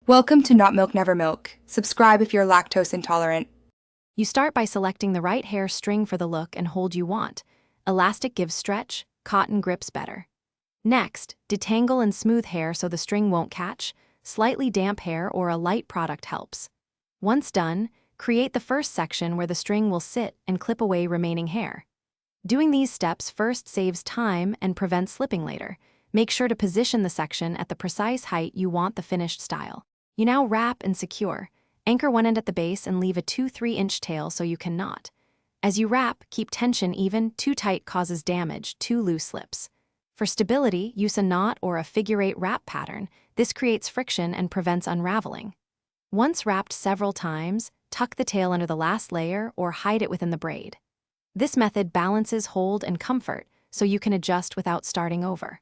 Welcome to Not Milk Never Milk. Subscribe if you're lactose intolerant. You start by selecting the right hair string for the look and hold you want. Elastic gives stretch, cotton grips better. Next, detangle and smooth hair so the string won't catch. Slightly damp hair or a light product helps. Once done, create the first section where the string will sit and clip away remaining hair. Doing these steps first saves time and prevents slipping later. Make sure to position the section at the precise height you want the finished style. You now wrap and secure. Anchor one end at the base and leave a 2-3 inch tail so you can knot. As you wrap, keep tension even. Too tight causes damage, too loose slips. For stability, use a knot or a figure-8 wrap pattern. This creates friction and prevents unraveling. Once wrapped several times, tuck the tail under the last layer or hide it within the braid. This method balances hold and comfort, so you can adjust without starting over.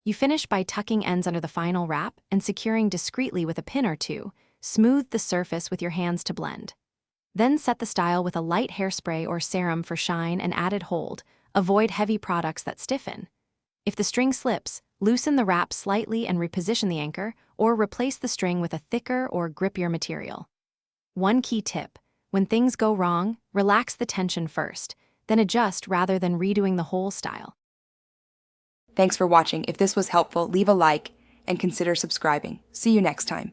You finish by tucking ends under the final wrap and securing discreetly with a pin or two. Smooth the surface with your hands to blend. Then set the style with a light hairspray or serum for shine and added hold. Avoid heavy products that stiffen. If the string slips, loosen the wrap slightly and reposition the anchor, or replace the string with a thicker or grippier material. One key tip: when things go wrong, relax the tension first, then adjust rather than redoing the whole style. Thanks for watching. If this was helpful, leave a like and consider subscribing. See you next time.